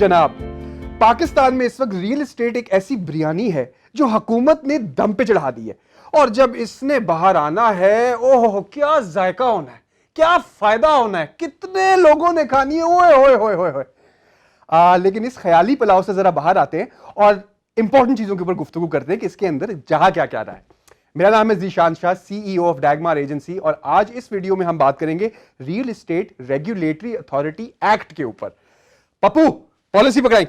जनाब, पाकिस्तान में इस वक्त रियल एस्टेट एक ऐसी बिरयानी है जो हुकूमत ने दम पे चढ़ा दी है, और जब इसने बाहर आना है, ओह क्या जायका होना है, क्या फायदा होना है, कितने लोगों ने खानी है, ओए होए होए होए होए। लेकिन इस ख्याली पुलाव से जरा बाहर आते हैं और इंपॉर्टेंट चीजों के ऊपर गुफ्तगू करते हैं कि इसके अंदर जहां क्या क्या रहा है। मेरा नाम है Zeeshan Shah, CEO of Dagmar agency, और आज इस वीडियो में हम बात करेंगे real estate regulatory authority act के ऊपर। पप्पू पॉलिसी पकड़ाई।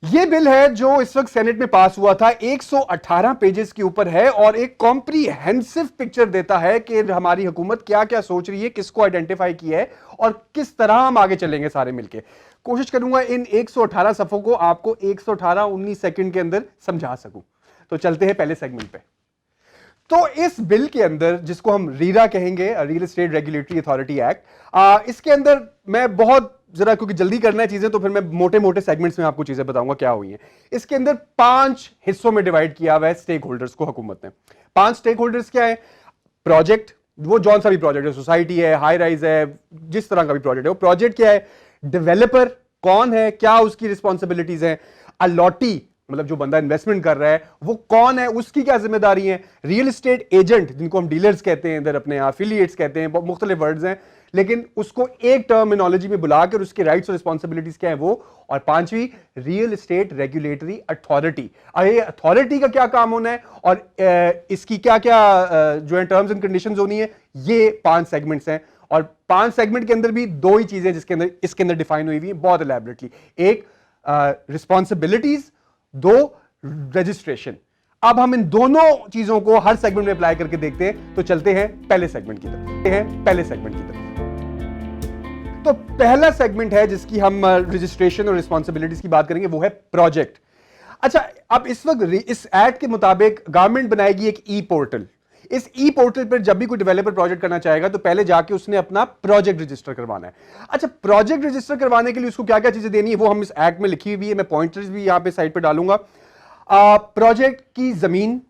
यह बिल है जो इस वक्त सेनेट में पास हुआ था, 118 पेजेस के ऊपर है और एक कॉम्प्रीहेंसिव पिक्चर देता है कि हमारी हुकूमत क्या क्या सोच रही है, किसको आइडेंटिफाई किया है और किस तरह हम आगे चलेंगे सारे मिलके। कोशिश करूंगा इन 118 सफ़ों को आपको 118-19 सेकंड के अंदर समझा सकूं। तो चलते हैं पहले सेगमेंट पे। तो इस बिल के अंदर, जिसको हम रीरा कहेंगे, real estate regulatory authority act, इसके अंदर मैं बहुत जरा, क्योंकि जल्दी करना है चीजें, तो फिर मैं मोटे मोटे सेगमेंट्स में आपको चीजें बताऊंगा क्या हुई हैं। इसके अंदर 5 हिस्सों में डिवाइड किया हुआ है स्टेक होल्डर्स को हुकूमत ने। 5 स्टेक होल्डर्स क्या है? प्रोजेक्ट, वो जौन सा भी प्रोजेक्ट है, सोसाइटी है, हाई राइज है, जिस तरह का भी प्रोजेक्ट है, वो प्रोजेक्ट क्या है। डेवलपर कौन है, क्या उसकी रिस्पॉन्सिबिलिटीज है। अलॉटी, मतलब जो बंदा इन्वेस्टमेंट कर रहा है वो कौन है, उसकी क्या जिम्मेदारी है। रियल एस्टेट एजेंट, जिनको हम डीलर्स कहते हैं, इधर अपने एफिलिएट्स कहते हैं, बहुत मुख्तलिफ वर्ड्स हैं, लेकिन उसको एक टर्मिनोलॉजी में बुलाकर उसके राइट्स और रिस्पॉन्सिबिलिटीज क्या है वो। और 5वीं, रियल एस्टेट रेगुलेटरी अथॉरिटी। ये अथॉरिटी का क्या काम होना है और इसकी क्या क्या जो है टर्म्स एंड कंडीशंस होनी है। ये 5 सेगमेंट्स हैं और 5 सेगमेंट के अंदर भी 2 ही चीजें जिसके अंदर इसके अंदर डिफाइन हुई हुई है बहुत एलैबोरेटली। एक रिस्पॉन्सिबिलिटीज, 2 रजिस्ट्रेशन। अब हम इन दोनों चीजों को हर सेगमेंट में अप्लाई करके देखते हैं। तो चलते हैं पहले सेगमेंट की तरफ। तो पहला सेगमेंट है जिसकी हम रजिस्ट्रेशन और रिस्पॉन्सिबिलिटीज की बात करेंगे, वो है प्रोजेक्ट। अच्छा, अब इस वक्त इस एक्ट के मुताबिक गवर्नमेंट बनाएगी एक ई पोर्टल। इस ई पोर्टल पर जब भी कोई डेवलपर प्रोजेक्ट करना चाहेगा तो पहले जाके उसने अपना प्रोजेक्ट रजिस्टर करवाना है। अच्छा, प्रोजेक्ट रजिस्टर करवाने के लिए उसको क्या क्या चीजें देनी है वो हम इस एक्ट में लिखी हुई है, मैं पॉइंटर्स भी यहां पे साइड पे डालूंगा। प्रोजेक्ट की जमीन,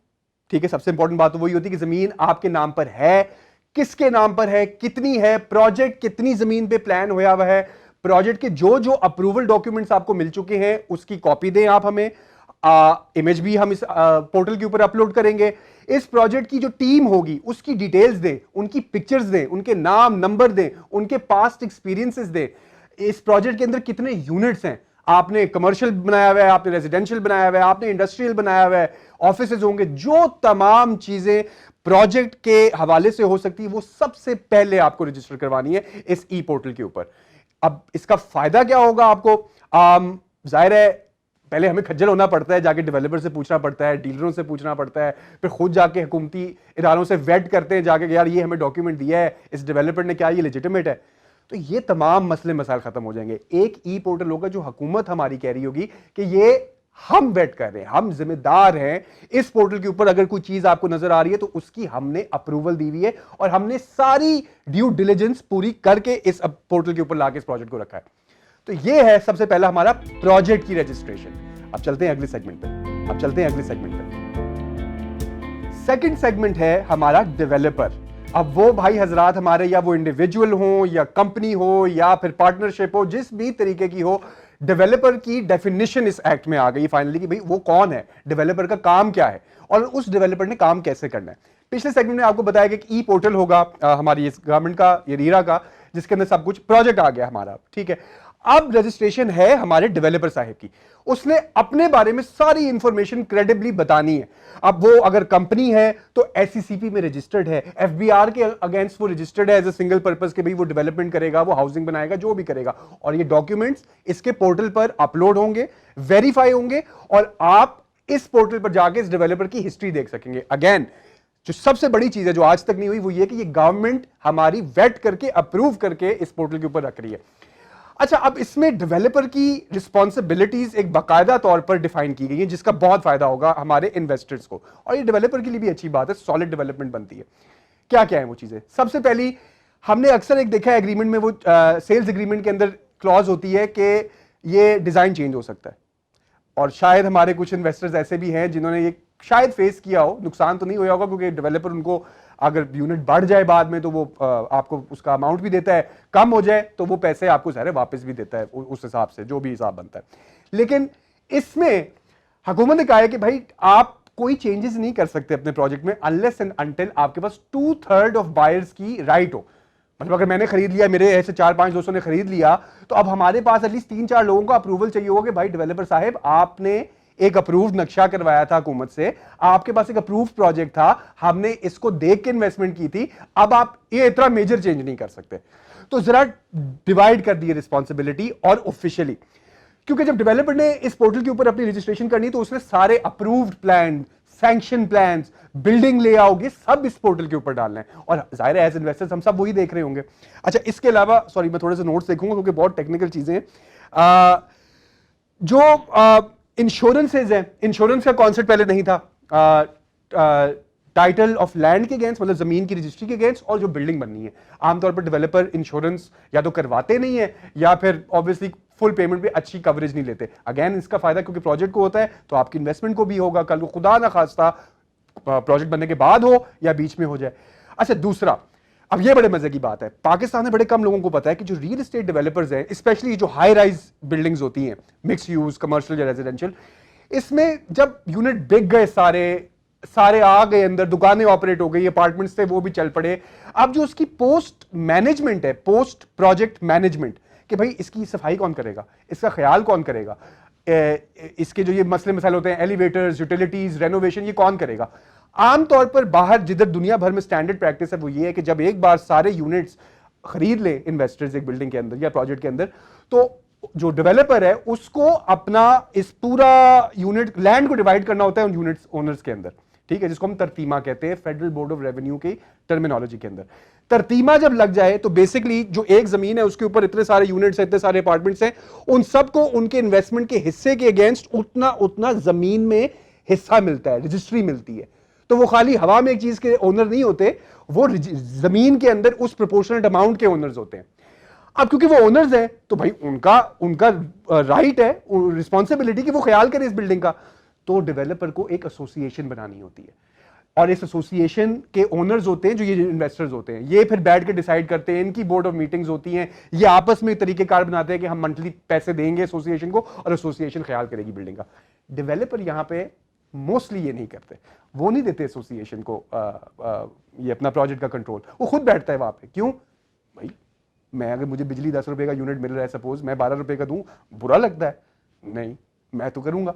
ठीक है, सबसे इंपॉर्टेंट बात तो वही होती है कि जमीन आपके नाम पर है, किसके नाम पर है, कितनी है, प्रोजेक्ट कितनी जमीन पे प्लान होया हुआ है, प्रोजेक्ट के जो जो अप्रूवल डॉक्यूमेंट्स आपको मिल चुके हैं उसकी कॉपी दें आप हमें। इमेज भी हम इस पोर्टल के ऊपर अपलोड करेंगे। इस प्रोजेक्ट की जो टीम होगी उसकी डिटेल्स दें, उनकी पिक्चर्स दें, उनके नाम नंबर दें, उनके पास्ट एक्सपीरियंसेस दें। इस प्रोजेक्ट के अंदर कितने यूनिट्स हैं, आपने कमर्शियल बनाया हुआ है, आपने रेजिडेंशियल बनाया हुआ है, आपने इंडस्ट्रियल बनाया हुआ है, ऑफिसेज होंगे, जो तमाम चीजें प्रोजेक्ट के हवाले से हो सकती है वो सबसे पहले आपको रजिस्टर करवानी है इस ई पोर्टल के ऊपर। अब इसका फायदा क्या होगा आपको? जाहिर है पहले हमें खज्जल होना पड़ता है, जाके डेवलपर से पूछना पड़ता है, डीलरों से पूछना पड़ता है, फिर खुद जाके हुकूमती इदारों से वेट करते हैं जाके, यार ये हमें डॉक्यूमेंट दिया है इस डेवलपर ने, क्या ये लेजिटिमेट है। तो ये तमाम मसले मसाइल खत्म हो जाएंगे। एक ई पोर्टल होगा जो हुकूमत हमारी कह रही होगी कि ये हम वेट कर रहे हैं, हम जिम्मेदार हैं। इस पोर्टल के ऊपर अगर कोई चीज आपको नजर आ रही है तो उसकी हमने अप्रूवल दी हुई है और हमने सारी ड्यू डिलिजेंस पूरी करके इस पोर्टल के ऊपर लाके इस प्रोजेक्ट को रखा है। तो ये है सबसे पहला हमारा प्रोजेक्ट की रजिस्ट्रेशन। अब चलते हैं अगले सेगमेंट पे। सेकंड सेगमेंट है हमारा डेवलपर। अब वो भाई हजरात हमारे, या वो इंडिविजुअल हो या कंपनी हो या फिर पार्टनरशिप हो, जिस भी तरीके की हो, डेवलपर की डेफिनेशन इस एक्ट में आ गई फाइनली कि भाई वो कौन है, डेवलपर का काम क्या है और उस डेवलपर ने काम कैसे करना है। पिछले सेगमेंट में आपको बताया कि ई पोर्टल होगा हमारी इस गवर्नमेंट का, ये रीरा का, जिसके अंदर सब कुछ प्रोजेक्ट आ गया हमारा, ठीक है। अब रजिस्ट्रेशन है हमारे डेवलपर साहब की, उसने अपने बारे में सारी इंफॉर्मेशन क्रेडिबली बतानी है। अब वो अगर कंपनी है तो SECP में रजिस्टर्ड है, FBR के अगेंस्ट वो रजिस्टर्ड है एज अ सिंगल पर्पस के भाई वो डेवलपमेंट करेगा, वो हाउसिंग बनाएगा, जो भी करेगा, और ये डॉक्यूमेंट्स इसके पोर्टल पर अपलोड होंगे, वेरीफाई होंगे और आप इस पोर्टल पर जाके इस डेवलपर की हिस्ट्री देख सकेंगे। अगेन जो सबसे बड़ी चीज है जो आज तक नहीं हुई वो ये कि ये गवर्नमेंट हमारी वेट करके अप्रूव करके इस पोर्टल के ऊपर रख रही है। अच्छा, अब इसमें डेवलपर की रिस्पॉन्सिबिलिटीज एक बाकायदा तौर पर डिफाइन की गई है जिसका बहुत फायदा होगा हमारे इन्वेस्टर्स को, और ये डेवलपर के लिए भी अच्छी बात है, सॉलिड डेवलपमेंट बनती है। क्या क्या है वो चीजें? सबसे पहली, हमने अक्सर एक देखा है एग्रीमेंट में, वो सेल्स एग्रीमेंट के अंदर क्लॉज होती है कि ये डिजाइन चेंज हो सकता है, और शायद हमारे कुछ इन्वेस्टर्स ऐसे भी हैं जिन्होंने ये शायद फेस किया हो, नुकसान तो नहीं हुआ होगा क्योंकि डेवलपर उनको अगर यूनिट बढ़ जाए बाद में तो वो आपको उसका अमाउंट भी देता है, कम हो जाए तो वो पैसे आपको सारे वापस भी देता है उस हिसाब से जो भी हिसाब बनता है। लेकिन इसमें हुकूमत ने कहा है कि भाई आप कोई चेंजेस नहीं कर सकते अपने प्रोजेक्ट में अनलेस एंड अनटिल आपके पास 2/3 ऑफ बायर्स की राइट हो। मतलब अगर मैंने खरीद लिया, मेरे ऐसे 4-5 दोस्तों ने खरीद लिया, तो अब हमारे पास एटलीस्ट 3-4 लोगों का अप्रूवल चाहिए होगा कि भाई डेवलपर साहब आपने एक अप्रूव्ड नक्शा करवाया था हुकूमत से, आपके पास एक अप्रूव्ड प्रोजेक्ट था, हमने इसको देख के इन्वेस्टमेंट की थी, अब आप ये इतना मेजर चेंज नहीं कर सकते। तो जरा डिवाइड कर दी रिस्पॉन्सिबिलिटी और ऑफिशियली, क्योंकि जब डेवलपर ने इस पोर्टल के ऊपर अपनी रजिस्ट्रेशन करनी तो उसने सारे approved plan, sanction plans, building layout, ये सब इस पोर्टल के ऊपर डालना है और जाहिर है एज इन्वेस्टर्स हम सब वही देख रहे होंगे। अच्छा, इसके अलावा सॉरी मैं थोड़े से नोट्स देखूंगा क्योंकि बहुत टेक्निकल चीजें हैं। जो इंश्योरेंसेज है, इंश्योरेंस का कॉन्सेप्ट पहले नहीं था, टाइटल ऑफ लैंड के अगेंस्ट, मतलब जमीन की रजिस्ट्री के अगेंस्ट, और जो बिल्डिंग बननी है। आमतौर पर डेवलपर इंश्योरेंस या तो करवाते नहीं है या फिर ऑब्वियसली फुल पेमेंट पे अच्छी कवरेज नहीं लेते। अगेन इसका फायदा क्योंकि प्रोजेक्ट को होता है तो आपकी इन्वेस्टमेंट को भी होगा, कल को खुदा ना खास्ता प्रोजेक्ट बनने के बाद हो या बीच में हो जाए। अच्छा, दूसरा, अब ये बड़े मजे की बात है, पाकिस्तान में बड़े कम लोगों को पता है कि जो रियल एस्टेट डेवलपर्स हैं, स्पेशली जो हाई राइज बिल्डिंग्स होती हैं, मिक्स यूज, कमर्शियल या रेजिडेंशियल, इसमें जब यूनिट बिक गए, सारे आ गए अंदर, दुकानें ऑपरेट हो गई, अपार्टमेंट्स थे वो भी चल पड़े, अब जो उसकी पोस्ट मैनेजमेंट है, पोस्ट प्रोजेक्ट मैनेजमेंट, कि भाई इसकी सफाई कौन करेगा, इसका ख्याल कौन करेगा, इसके जो ये मसले मसाले होते हैं, एलिवेटर्स, यूटिलिटीज, रेनोवेशन, ये कौन करेगा। आमतौर पर बाहर जिधर दुनिया भर में स्टैंडर्ड प्रैक्टिस है वो ये है कि जब एक बार सारे यूनिट्स खरीद ले इन्वेस्टर्स एक बिल्डिंग के अंदर या प्रोजेक्ट के अंदर, तो जो डेवलपर है उसको अपना इस पूरा यूनिट लैंड को डिवाइड करना होता है उन यूनिट्स ओनर्स के अंदर, ठीक है, जिसको हम तरतीमा कहते हैं फेडरल बोर्ड ऑफ रेवेन्यू की टर्मिनोलॉजी के अंदर। तरतीमा जब लग जाए तो बेसिकली जो एक जमीन है उसके ऊपर इतने सारे यूनिट्स हैं, इतने सारे अपार्टमेंट्स हैं, उन सबको उनके इन्वेस्टमेंट के हिस्से के अगेंस्ट उतना उतना जमीन में हिस्सा मिलता है, रजिस्ट्री मिलती है। तो वो खाली हवा में एक चीज के ओनर नहीं होते, वो जमीन के अंदर उस प्रोपोर्शनल अमाउंट के ओनर्स होते हैं। अब क्योंकि वो ओनर्स हैं तो भाई उनका राइट है, रिस्पॉन्सिबिलिटी कि वो ख्याल करे इस बिल्डिंग का। तो डेवलपर को एक एसोसिएशन बनानी होती है और इस एसोसिएशन के ओनर्स होते हैं जो ये इन्वेस्टर्स होते हैं, ये फिर बैठ के डिसाइड करते हैं, इनकी बोर्ड ऑफ मीटिंग्स होती हैं, ये आपस में तरीकेकार बनाते हैं कि हम मंथली पैसे देंगे एसोसिएशन को और एसोसिएशन ख्याल करेगी बिल्डिंग का। डेवलपर यहां पे मोस्टली ये नहीं करते, वो नहीं देते एसोसिएशन को ये अपना प्रोजेक्ट का कंट्रोल, वो खुद बैठता है वहां पे। क्यों भाई, मैं अगर मुझे बिजली 10 रुपए का यूनिट मिल रहा है, सपोज मैं 12 रुपए का दूं, बुरा लगता है? नहीं, मैं तो करूंगा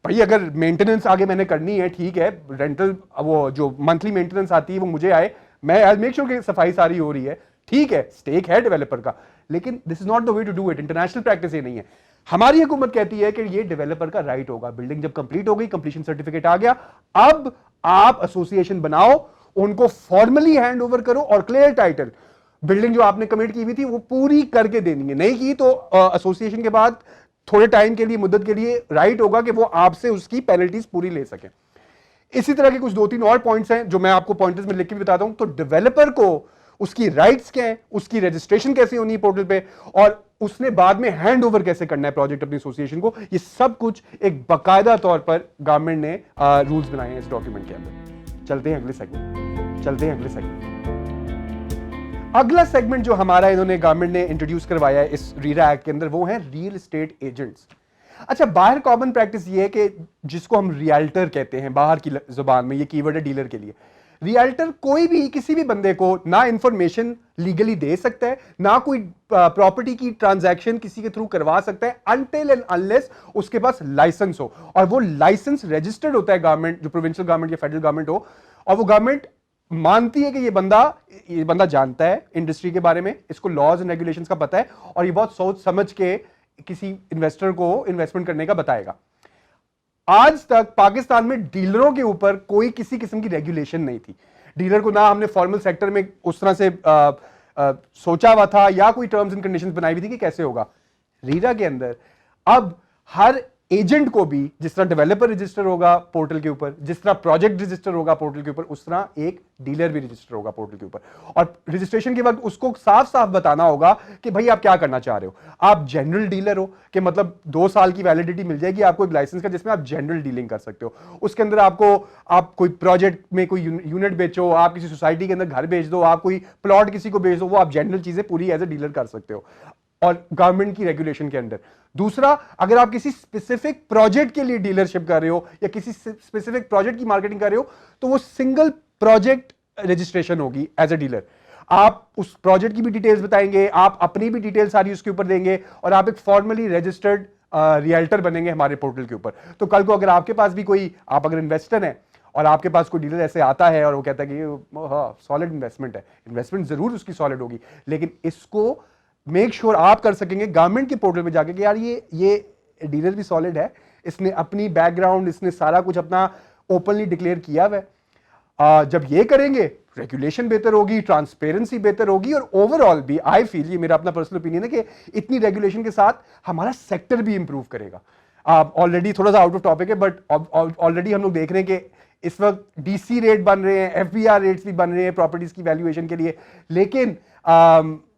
भाई। अगर मेंटेनेंस आगे मैंने करनी है, ठीक है, रेंटल वो जो मंथली मेंटेनेंस आती है वो मुझे आए, मैं आई मेक श्योर कि सफाई सारी हो रही है, ठीक है, स्टेक है डेवलपर का, लेकिन this is not the way to do it. International practice ये नहीं है। हमारी हुकूमत कहती है कि ये डेवलपर का राइट होगा। बिल्डिंग जब कंप्लीट हो गई, कंप्लीशन सर्टिफिकेट आ गया, अब आप एसोसिएशन बनाओ, उनको फॉर्मली हैंड ओवर करो और क्लियर टाइटल, बिल्डिंग जो आपने कमिट की हुई थी वो पूरी करके देनी है। नहीं की तो एसोसिएशन के बाद थोड़े टाइम के लिए, मुद्दत के लिए राइट होगा कि वो आपसे उसकी पेनल्टीज पूरी ले सके। इसी तरह के कुछ 2-3 और पॉइंट्स हैं जो मैं आपको पॉइंटर्स में लिख के भी बताता हूं। तो डेवलपर को उसकी राइट्स क्या है, उसकी रजिस्ट्रेशन कैसे होनी है पोर्टल पे, और उसने बाद में हैंड ओवर कैसे करना है प्रोजेक्ट अपनी एसोसिएशन को, ये सब कुछ एक बाकायदा तौर पर गवर्नमेंट ने रूल्स बनाए हैं इस डॉक्यूमेंट के अंदर। चलते हैं अगले सेगमेंट। अगला सेगमेंट जो हमारा इन्होंने गवर्नमेंट ने इंट्रोड्यूस करवाया है इस रीरा एक्ट के अंदर, वो है रियल एस्टेट एजेंट्स। अच्छा, बाहर कॉमन प्रैक्टिस ये है कि जिसको हम रियल्टर कहते हैं बाहर की जुबान में, ये कीवर्ड है डीलर के लिए। रियल्टर कोई भी किसी भी बंदे को ना इंफॉर्मेशन लीगली दे सकता है, ना कोई प्रॉपर्टी की ट्रांजैक्शन किसी के थ्रू करवा सकता है अनटिल एंड अनलेस उसके पास लाइसेंस हो, और वो लाइसेंस रजिस्टर्ड होता है गवर्नमेंट, जो प्रोविंशियल गवर्नमेंट या फेडरल गवर्नमेंट हो, और वो गवर्नमेंट मानती है कि ये बंदा जानता है इंडस्ट्री के बारे में, इसको लॉज एंड रेगुलेशंस का पता है, और ये बहुत सोच समझ के किसी इन्वेस्टर को इन्वेस्टमेंट करने का बताएगा। आज तक पाकिस्तान में डीलरों के ऊपर कोई किसी किस्म की रेगुलेशन नहीं थी। डीलर को ना हमने फॉर्मल सेक्टर में उस तरह से सोचा हुआ था या कोई टर्म्स एंड कंडीशंस बनाई हुई थी कि कैसे होगा। रीरा के अंदर अब हर एजेंट को भी जिस तरह डेवलपर रजिस्टर होगा पोर्टल के ऊपर, जिस तरह प्रोजेक्ट रजिस्टर होगा पोर्टल के ऊपर, उस तरह एक डीलर भी रजिस्टर होगा पोर्टल के ऊपर। और रजिस्ट्रेशन के वक्त उसको साफ साफ बताना होगा कि भाई आप क्या करना चाह रहे हो। आप जनरल डीलर हो कि मतलब 2 साल की वैलिडिटी मिल जाएगी आपको एक लाइसेंस का, जिसमें आप जनरल डीलिंग कर सकते हो। उसके अंदर आपको, आप कोई प्रोजेक्ट में कोई यूनिट बेचो, आप किसी सोसाइटी के अंदर घर बेच दो, आप कोई प्लॉट किसी को बेच दो, वो आप जनरल चीजें पूरी एज ए डीलर कर सकते हो और गवर्नमेंट की रेगुलेशन के अंदर। दूसरा, अगर आप किसी स्पेसिफिक प्रोजेक्ट के लिए डीलरशिप कर रहे हो या किसी स्पेसिफिक प्रोजेक्ट की मार्केटिंग कर रहे हो, तो वो सिंगल प्रोजेक्ट रजिस्ट्रेशन होगी एज ए डीलर। आप उस प्रोजेक्ट की भी डिटेल्स बताएंगे, आप अपनी भी डिटेल सारी उसके ऊपर देंगे और आप एक फॉर्मली रजिस्टर्ड रियल्टर बनेंगे हमारे पोर्टल के ऊपर। तो कल को अगर आपके पास भी कोई, आप अगर इन्वेस्टर हैं और आपके पास कोई डीलर ऐसे आता है और वो कहता है कि हाँ सॉलिड इन्वेस्टमेंट है, इन्वेस्टमेंट जरूर उसकी सॉलिड होगी, लेकिन इसको मेक श्योर आप कर सकेंगे गवर्नमेंट के पोर्टल पे जाके कि यार ये डीलर भी सॉलिड है, इसने अपनी बैकग्राउंड, इसने सारा कुछ अपना ओपनली डिक्लेयर किया हुआ है। जब ये करेंगे रेगुलेशन बेहतर होगी, ट्रांसपेरेंसी बेहतर होगी और ओवरऑल भी आई फील, ये मेरा अपना पर्सनल ओपिनियन है कि इतनी रेगुलेशन के साथ हमारा सेक्टर भी इंप्रूव करेगा। ऑलरेडी थोड़ा सा आउट ऑफ टॉपिक है बट ऑलरेडी हम लोग देख रहे हैं कि इस वक्त डीसी रेट बन रहे हैं, एफबीआर रेट्स भी बन रहे हैं प्रॉपर्टीज की वैल्यूएशन के लिए। लेकिन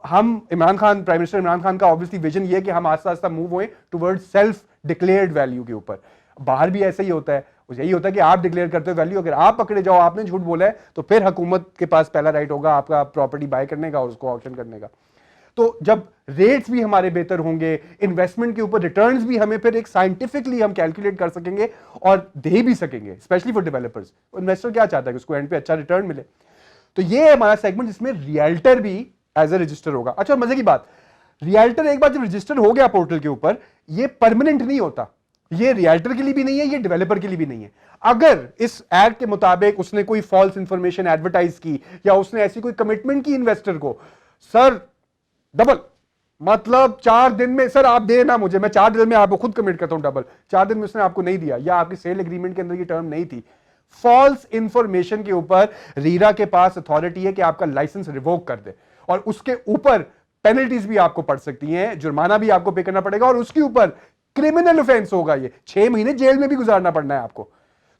हम इमरान खान, प्राइम मिनिस्टर इमरान खान का ऑब्वियसली विजन ये है कि हम आस्ता आस्ता मूव हुए टुवर्ड सेल्फ डिक्लेयर्ड वैल्यू के ऊपर। बाहर भी ऐसा ही होता है, यही होता है कि आप डिक्लेयर करते हो वैल्यू, अगर आप पकड़े जाओ, आपने झूठ बोला है, तो फिर हुकूमत के पास पहला राइट होगा आपका प्रॉपर्टी बाय करने का और उसको ऑक्शन करने का। तो जब रेट्स भी हमारे बेहतर होंगे, इन्वेस्टमेंट के ऊपर रिटर्न्स भी हमें फिर एक साइंटिफिकली हम कैलकुलेट कर सकेंगे और दे भी सकेंगे, स्पेशली फॉर डेवलपर्स। इन्वेस्टर क्या चाहता है कि उसको एंड पे अच्छा रिटर्न मिले। तो ये है हमारा सेगमेंट जिसमें रियल्टर भी एज ए रजिस्टर होगा। अच्छा, मजे की बात, रियल्टर एक बार जब रजिस्टर हो गया पोर्टल के ऊपर, ये परमानेंट नहीं होता। ये रियल्टर के लिए भी नहीं है, ये डेवलपर के लिए भी नहीं है। अगर इस एड के मुताबिक उसने कोई फॉल्स इंफॉर्मेशन एडवर्टाइज की या उसने ऐसी कोई कमिटमेंट की इन्वेस्टर को, सर डबल, मतलब 4 दिन में सर आप देना मुझे, मैं 4 दिन में आपको खुद कमिट करता हूं डबल, 4 दिन में उसने आपको नहीं दिया या आपकी सेल एग्रीमेंट के अंदर ये टर्म नहीं थी, फॉल्स इंफॉर्मेशन के ऊपर रीरा के पास अथॉरिटी है कि आपका लाइसेंस रिवोक कर दे और उसके ऊपर पेनल्टीज भी आपको पड़ सकती हैं, जुर्माना भी आपको पे करना पड़ेगा और उसके ऊपर क्रिमिनल ऑफेंस होगा, ये 6 महीने जेल में भी गुजारना पड़ना है आपको।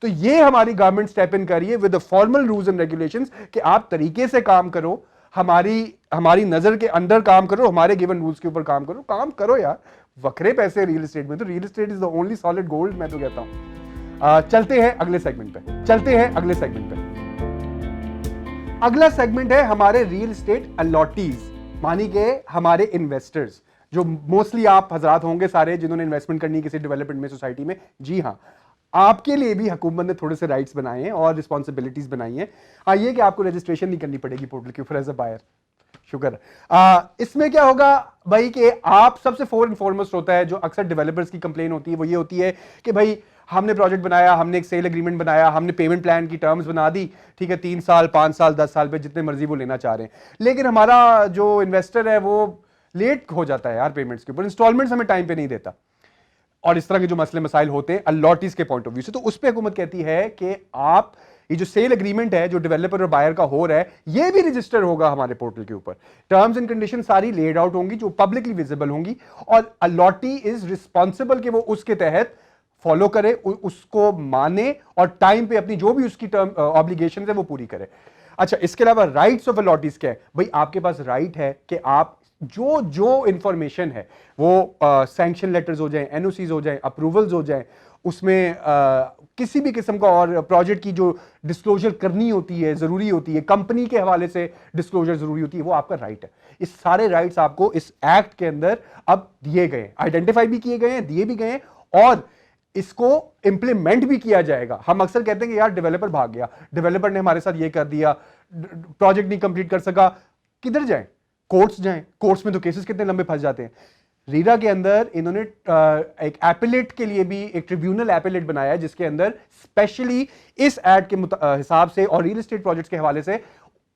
तो ये हमारी गवर्नमेंट स्टेप इन कर रही है with the formal rules and regulations कि आप तरीके से काम करो, हमारी नजर के अंदर काम करो, हमारे गिवन रूल्स के ऊपर काम करो यार। वक्रे पैसे रियल एस्टेट में, तो real estate is the only solid gold, मैं तो कहता हूं। चलते हैं अगले सेगमेंट पे। अगला सेगमेंट है हमारे रियल एस्टेट अलॉटीज, मानी के हमारे इन्वेस्टर्स, जो मोस्टली आप हजरात होंगे सारे जिन्होंने इन्वेस्टमेंट करनी है किसी डेवलपमेंट में, सोसाइटी में। जी हाँ, आपके लिए भी हुकूमत ने थोड़े से राइट्स बनाए हैं और रिस्पॉन्सिबिलिटीज बनाई हैं। हाँ, ये कि आपको रजिस्ट्रेशन नहीं करनी पड़ेगी पोर्टल के ऊपर एज अ बायर, शुक्र। इसमें क्या होगा भाई कि आप सबसे फॉरमोस्ट होता है जो अक्सर डेवलपर्स की कंप्लेन होती है, वो ये होती है कि भाई हमने प्रोजेक्ट बनाया, हमने एक सेल एग्रीमेंट बनाया, हमने पेमेंट प्लान की टर्म्स बना दी, ठीक है, 3 साल 5 साल 10 साल पे जितने मर्जी वो लेना चाह रहे हैं, लेकिन हमारा जो इन्वेस्टर है वो लेट हो जाता है यार पेमेंट्स के ऊपर, इंस्टॉलमेंट्स हमें टाइम पे नहीं देता, और इस तरह के जो मसले मसाइल होते हैं अलॉटीज के पॉइंट ऑफ व्यू से। तो उस पर हुकूमत कहती है कि आप ये जो सेल एग्रीमेंट है जो डेवलपर और बायर का हो रहा है, ये भी रजिस्टर होगा हमारे पोर्टल के ऊपर, टर्म्स एंड कंडीशन सारी लेड आउट होंगी जो पब्लिकली विजिबल होंगी, और अलॉटी इज रिस्पॉन्सिबल कि वो उसके तहत फॉलो करे, उसको माने और टाइम पे अपनी जो भी उसकी टर्म ऑब्लिगेशन है वो पूरी करे। अच्छा, इसके अलावा राइट्स ऑफ अलॉटीज क्या है भाई? आपके पास राइट है कि आप जो इंफॉर्मेशन है वो सैंक्शन लेटर्स हो जाएं, एनओसीज हो जाएं, अप्रूवल्स हो जाएं, उसमें किसी भी किस्म का और प्रोजेक्ट की जो डिस्क्लोजर करनी होती है, जरूरी होती है, कंपनी के हवाले से डिस्क्लोजर जरूरी होती है, वो आपका राइट है। इस सारे राइट्स आपको इस एक्ट के अंदर अब दिए गए, आइडेंटिफाई भी किए गए हैं, दिए भी गए हैं और इसको इंप्लीमेंट भी किया जाएगा। हम अक्सर कहते हैं कि यार डेवलपर भाग गया, डेवलपर ने हमारे साथ ये कर दिया, प्रोजेक्ट नहीं कंप्लीट कर सका, किधर जाएं? कोर्ट्स जाएं। कोर्ट्स में तो केसेस कितने लंबे फंस जाते हैं। रीरा के अंदर इन्होंने एक एपिलेट के लिए भी एक ट्रिब्यूनल एपिलेट बनाया है जिसके अंदर स्पेशली इस एक्ट के हिसाब से और रियल एस्टेट प्रोजेक्ट्स के हवाले से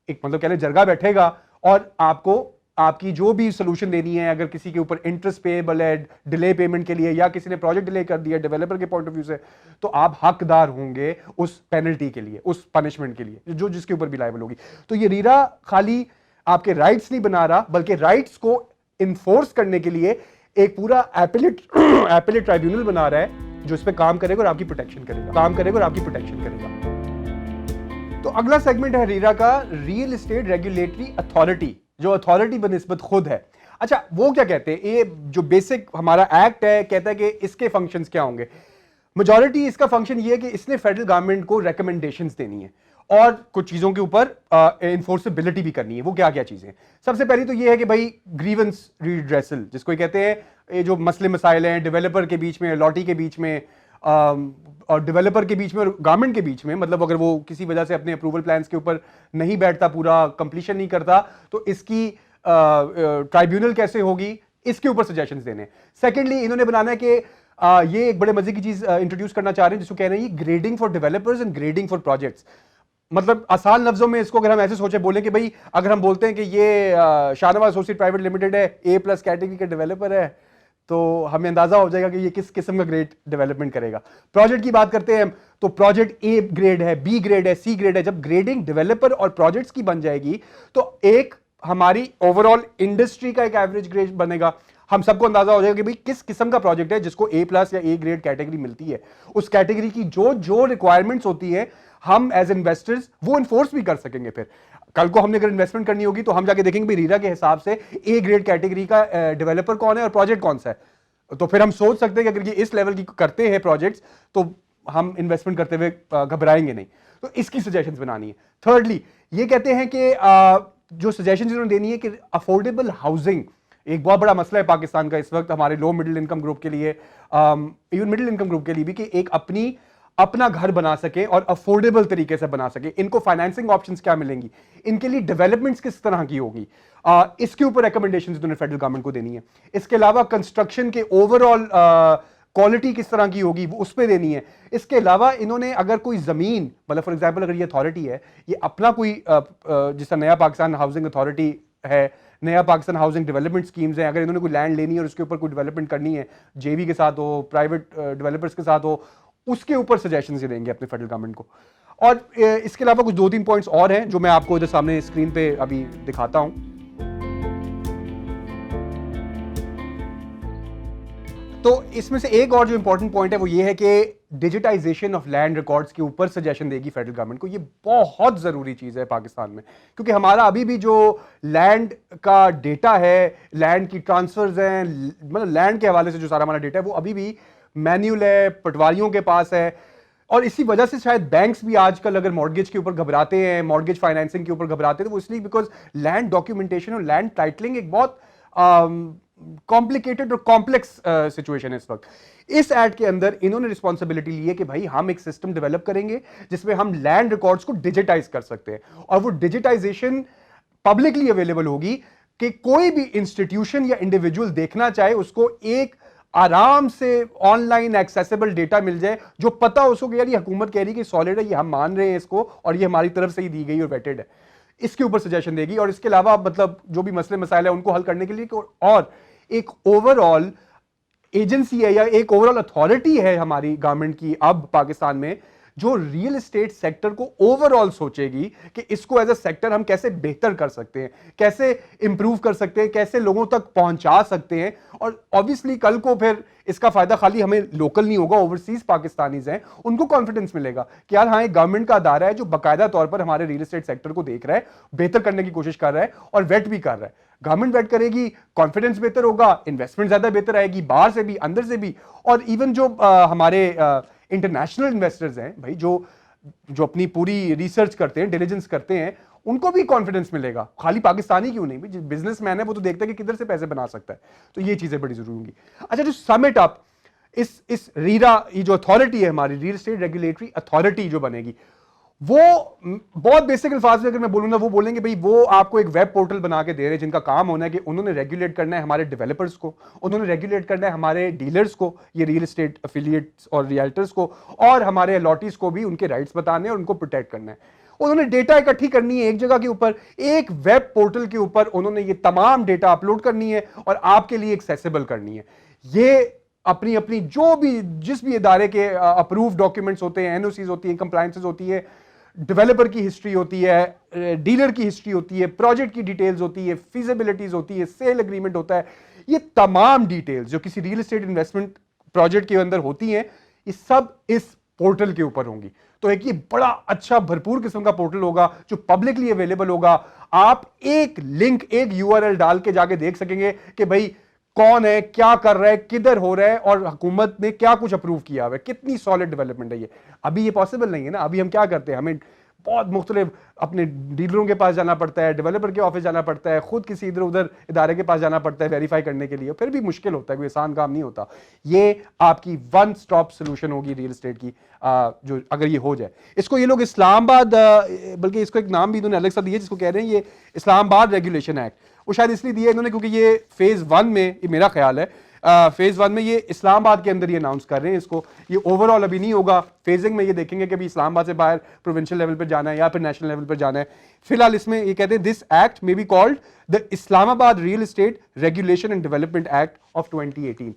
एक मतलब कह लें जरगा बैठेगा और आपको आपकी जो भी सोल्यूशन देनी है, अगर किसी के ऊपर इंटरेस्ट पेएबल है डिले पेमेंट के लिए या किसी ने प्रोजेक्ट डिले कर दिया डेवलपर के पॉइंट ऑफ व्यू से, तो आप हकदार होंगे उस पेनल्टी के लिए, उस पनिशमेंट के लिए जो जिसके ऊपर भी लायबल होगी। तो ये रीरा खाली आपके राइट्स नहीं बना रहा बल्कि राइट्स को इन्फोर्स करने के लिए एक पूरा एपिलेट ट्राइब्यूनल बना रहा है जो इस पे काम करेगा और आपकी प्रोटेक्शन करेगा, तो अगला सेगमेंट है रीरा का, रियल एस्टेट रेगुलेटरी अथॉरिटी, जो अथॉरिटी बनिस्बत खुद है। अच्छा, वो क्या कहते हैं, ये जो बेसिक हमारा एक्ट है कहता है कि इसके फंक्शंस क्या होंगे। मेजॉरिटी इसका फंक्शन ये है कि इसने फेडरल गवर्नमेंट को रिकमेंडेशंस देनी है और कुछ चीजों के ऊपर इन्फोर्सेबिलिटी भी करनी है। वो क्या क्या चीजें, सबसे पहली तो ये है कि भाई ग्रीवेंस रिड्रेसल, जिसको कहते हैं, ये जो मसले मसाइल हैं डेवलपर के बीच में, लॉटी के बीच में, और डेवलपर के बीच में और गवर्नमेंट के बीच में, मतलब अगर वो किसी वजह से अपने अप्रूवल प्लान्स के ऊपर नहीं बैठता, पूरा कंप्लीशन नहीं करता, तो इसकी ट्राइब्यूनल कैसे होगी, इसके ऊपर सजेशंस देने। सेकेंडली इन्होंने बनाना है कि ये एक बड़े मजे की चीज इंट्रोड्यूस करना चाह रहे हैं जिसको कह रहे हैं grading for developers and grading for projects. मतलब आसान लफ्जों में इसको अगर हम ऐसे सोचे बोले कि भाई अगर हम बोलते हैं कि ये शाहनवाज एसोसिएट प्राइवेट लिमिटेड है, A+ कैटेगरी का डेवलपर है, तो हमें अंदाजा हो जाएगा कि ये किस किस्म का ग्रेड डेवलपमेंट करेगा। प्रोजेक्ट की बात करते हैं तो प्रोजेक्ट A ग्रेड है, B ग्रेड है, C ग्रेड है। जब ग्रेडिंग डेवलपर और प्रोजेक्ट्स की बन जाएगी तो एक हमारी ओवरऑल इंडस्ट्री का एक एवरेज ग्रेड बनेगा। हम सबको अंदाजा हो जाएगा कि भाई किस किस्म का प्रोजेक्ट है जिसको A+ या A ग्रेड कैटेगरी मिलती है। उस कैटेगरी की जो जो रिक्वायरमेंट्स होती है हम एज इन्वेस्टर्स वो इन्फोर्स भी कर सकेंगे। फिर कल को हमने अगर इन्वेस्टमेंट करनी होगी तो हम जाके देखेंगे भाई रीरा के हिसाब से A ग्रेड कैटेगरी का डेवलपर कौन है और प्रोजेक्ट कौन सा है, तो फिर हम सोच सकते हैं कि अगर ये इस लेवल की करते हैं प्रोजेक्ट्स तो हम इन्वेस्टमेंट करते हुए घबराएंगे नहीं। तो इसकी सजेशंस बनानी है। थर्डली ये कहते हैं कि जो सजेशंस इन्होंने देनी है कि अफोर्डेबल हाउसिंग एक बहुत बड़ा मसला है पाकिस्तान का इस वक्त, हमारे लो मिडिल इनकम ग्रुप के लिए, इवन मिडिल इनकम ग्रुप के लिए भी, कि एक अपना घर बना सके और अफोर्डेबल तरीके से बना सके। इनको फाइनेंसिंग ऑप्शंस क्या मिलेंगी, इनके लिए डेवलपमेंट्स किस तरह की होगी, इसके ऊपर रिकमेंडेशंस उन्होंने फेडरल गवर्नमेंट को देनी है। इसके अलावा कंस्ट्रक्शन के ओवरऑल क्वालिटी किस तरह की होगी वो उस पर देनी है। इसके अलावा इन्होंने अगर कोई जमीन, मतलब फॉर एग्जांपल अगर ये अथॉरिटी है, ये अपना कोई जिसका नया पाकिस्तान हाउसिंग अथॉरिटी है, नया पाकिस्तान हाउसिंग डेवलपमेंट स्कीम्स हैं, अगर इन्होंने कोई लैंड लेनी है और उसके ऊपर कोई डेवलपमेंट करनी है, जेवी के साथ हो, प्राइवेट डेवलपर्स के साथ हो, उसके ऊपर सजेशंस देंगे अपने फेडरल गवर्नमेंट को। और इसके अलावा कुछ 2-3 पॉइंट्स और हैं जो मैं आपको इधर सामने स्क्रीन पे अभी दिखाता हूं। तो इसमें से एक और जो इंपॉर्टेंट पॉइंट है वो ये है कि डिजिटाइजेशन ऑफ लैंड रिकॉर्ड्स के ऊपर सजेशन देगी फेडरल गवर्नमेंट को। ये बहुत जरूरी चीज है पाकिस्तान में, क्योंकि हमारा अभी भी जो लैंड का डेटा है, लैंड की ट्रांसफर्स हैं, मतलब लैंड के हवाले से जो सारा हमारा डेटा है वो अभी भी मैन्युअल है, पटवारियों के पास है। और इसी वजह से शायद बैंक्स भी आजकल अगर मॉर्गेज के ऊपर घबराते हैं, मॉर्गेज फाइनेंसिंग के ऊपर घबराते हैं, तो वो इसलिए बिकॉज लैंड डॉक्यूमेंटेशन और लैंड टाइटलिंग एक बहुत कॉम्प्लिकेटेड और कॉम्प्लेक्स सिचुएशन है इस वक्त। इस एक्ट के अंदर इन्होंने रिस्पॉन्सिबिलिटी ली है कि भाई हम एक सिस्टम डेवलप करेंगे जिसमें हम लैंड रिकॉर्ड्स को डिजिटाइज कर सकते हैं, और वो डिजिटाइजेशन पब्लिकली अवेलेबल होगी कि कोई भी इंस्टीट्यूशन या इंडिविजुअल देखना चाहे उसको एक आराम से ऑनलाइन एक्सेसिबल डेटा मिल जाए, जो पता हो उसको कि यार ये हुकूमत कह रही है कि सॉलिड है, ये हम मान रहे हैं इसको, और ये हमारी तरफ से ही दी गई और वेटेड है। इसके ऊपर सजेशन देगी। और इसके अलावा मतलब जो भी मसले मसाइल है उनको हल करने के लिए और एक ओवरऑल एजेंसी है या एक ओवरऑल अथॉरिटी है हमारी गवर्नमेंट की अब पाकिस्तान में, जो रियल एस्टेट सेक्टर को ओवरऑल सोचेगी कि इसको एज अ सेक्टर हम कैसे बेहतर कर सकते हैं, कैसे इंप्रूव कर सकते हैं, कैसे लोगों तक पहुंचा सकते हैं। और ऑब्वियसली कल को फिर इसका फायदा खाली हमें लोकल नहीं होगा, ओवरसीज पाकिस्तानीज हैं उनको कॉन्फिडेंस मिलेगा कि यार हाँ, एक गवर्नमेंट का अदारा है जो बाकायदा तौर पर हमारे रियल एस्टेट सेक्टर को देख रहा है, बेहतर करने की कोशिश कर रहा है और वेट भी कर रहा है। गवर्नमेंट वेट करेगी, कॉन्फिडेंस बेहतर होगा, इन्वेस्टमेंट ज्यादा बेहतर आएगी, बाहर से भी अंदर से भी। और इवन जो हमारे इंटरनेशनल इन्वेस्टर्स हैं भाई, जो अपनी पूरी रिसर्च करते हैं, डिलीजेंस करते हैं, उनको भी कॉन्फिडेंस मिलेगा। खाली पाकिस्तानी क्यों नहीं, जो बिजनेसमैन है वो तो देखता है कि किधर से पैसे बना सकता है। तो ये चीजें बड़ी जरूरी होंगी। अच्छा, जो समिट अप इस रीरा, ये जो अथॉरिटी है हमारी रियल एस्टेट रेगुलेटरी अथॉरिटी जो बनेगी, वो बहुत बेसिक अल्फाज में अगर मैं बोलूंगा, वो बोलेंगे भाई वो आपको एक वेब पोर्टल बना के दे रहे हैं जिनका काम होना है कि उन्होंने रेगुलेट करना है हमारे डेवलपर्स को, उन्होंने रेगुलेट करना है हमारे डीलर्स को, ये रियल एस्टेट एफिलिएट्स और रियल्टर्स को, और हमारे अलॉटीज को भी उनके राइट्स बताने और उनको प्रोटेक्ट करना है। उन्होंने डेटा इकट्ठी करनी है एक जगह के ऊपर, एक वेब पोर्टल के ऊपर उन्होंने ये तमाम डेटा अपलोड करनी है और आपके लिए एक्सेसिबल करनी है। ये अपनी अपनी जो भी जिस भी इदारे के अप्रूव डॉक्यूमेंट्स होते हैं, एनओसीज होती हैं, कंप्लायंसेस होती है, डेवलपर की हिस्ट्री होती है, डीलर की हिस्ट्री होती है, प्रोजेक्ट की डिटेल्स होती है, फीजिबिलिटीज होती है, सेल एग्रीमेंट होता है, ये तमाम डिटेल्स जो किसी रियल एस्टेट इन्वेस्टमेंट प्रोजेक्ट के अंदर होती हैं, ये सब इस पोर्टल के ऊपर होंगी। तो एक ये बड़ा अच्छा भरपूर किस्म का पोर्टल होगा जो पब्लिकली अवेलेबल होगा। आप एक लिंक, एक यूआरएल डाल के जाके देख सकेंगे कि भाई कौन है, क्या कर रहा है, किधर हो रहा है और हुकूमत ने क्या कुछ अप्रूव किया हुआ है, कितनी सॉलिड डेवलपमेंट है ये। अभी ये पॉसिबल नहीं है ना। अभी हम क्या करते हैं, हमें बहुत मुख्तलिफ अपने डीलरों के पास जाना पड़ता है, डेवलपर के ऑफिस जाना पड़ता है, खुद किसी इधर उधर इदारे के पास जाना पड़ता है वेरीफाई करने के लिए, फिर भी मुश्किल होता है, कोई आसान काम नहीं होता। ये आपकी वन स्टॉप सोल्यूशन होगी रियल एस्टेट की, जो अगर ये हो जाए। इसको ये लोग इस्लामाबाद, बल्कि इसको एक नाम भी इन्होंने अलग सा दिया जिसको कह रहे हैं ये इस्लामाबाद रेगुलेशन एक्ट। वो शायद इसलिए दिया इन्होंने क्योंकि ये फेज 1 में, ये मेरा ख्याल है, फेज 1 में ये इस्लामाबाद के अंदर ये अनाउंस कर रहे हैं इसको। ये ओवरऑल अभी नहीं होगा, फेजिंग में ये देखेंगे कि अभी इस्लामाबाद से बाहर प्रोविंशियल लेवल पर जाना है या फिर नेशनल लेवल पर जाना है। फिलहाल इसमें ये कहते हैं this act may be called the Islamabad real estate regulation and development act of 2018।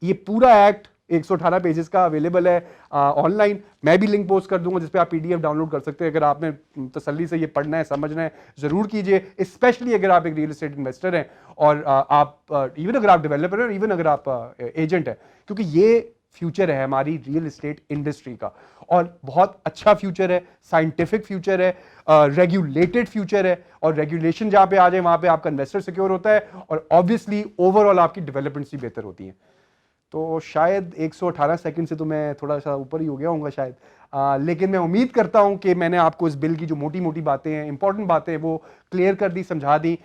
ये पूरा एक्ट 118 पेजेस का अवेलेबल है ऑनलाइन। मैं भी लिंक पोस्ट कर दूंगा जिस पे आप पीडीएफ डाउनलोड कर सकते हैं। अगर आपने तसल्ली से ये पढ़ना है, समझना है, जरूर कीजिए, स्पेशली अगर आप एक रियल एस्टेट इन्वेस्टर हैं और आप इवन अगर आप डेवलपर हैं, इवन अगर आप एजेंट हैं, क्योंकि ये फ्यूचर है हमारी रियल एस्टेट इंडस्ट्री का और बहुत अच्छा फ्यूचर है, साइंटिफिक फ्यूचर है, रेगुलेटेड फ्यूचर है। और रेगुलेशन जहां पे आ जाए वहां पे आपका इन्वेस्टर सिक्योर होता है और ऑब्वियसली ओवरऑल आपकी डेवलपमेंट्स भी बेहतर होती हैं। तो शायद 118 सेकंड से तो मैं थोड़ा सा ऊपर ही हो गया हूँ शायद, लेकिन मैं उम्मीद करता हूँ कि मैंने आपको इस बिल की जो मोटी मोटी बातें हैं, इंपॉर्टेंट बातें हैं, वो क्लियर कर दी, समझा दी।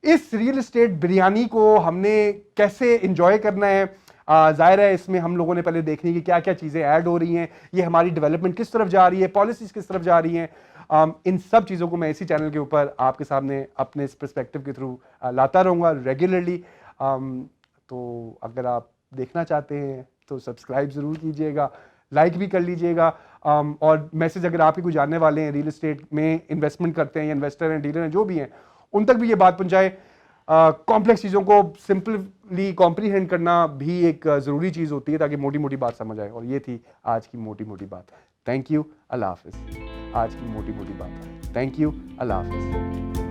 इस रियल एस्टेट बिरयानी को हमने कैसे इंजॉय करना है, जाहिर है इसमें हम लोगों ने पहले देखनी कि क्या क्या चीज़ें ऐड हो रही हैं, ये हमारी डेवलपमेंट किस तरफ जा रही है, पॉलिसीज किस तरफ जा रही हैं। इन सब चीज़ों को मैं इसी चैनल के ऊपर आपके सामने अपने इस पर्सपेक्टिव के थ्रू लाता रहूँगा रेगुलरली। तो अगर आप देखना चाहते हैं तो सब्सक्राइब ज़रूर कीजिएगा, लाइक भी कर लीजिएगा। और मैसेज अगर आप ही कोई जानने वाले हैं रियल एस्टेट में इन्वेस्टमेंट करते हैं या इन्वेस्टर हैं, डीलर हैं, जो भी हैं, उन तक भी ये बात पहुंचाए। कॉम्प्लेक्स चीज़ों को सिंपली कॉम्प्रीहेंड करना भी एक ज़रूरी चीज़ होती है ताकि मोटी मोटी बात समझ आए। और ये थी आज की मोटी मोटी बात। थैंक यू, अल्लाह हाफिज़। आज की मोटी मोटी बात। थैंक यू, अल्लाह हाफिज़।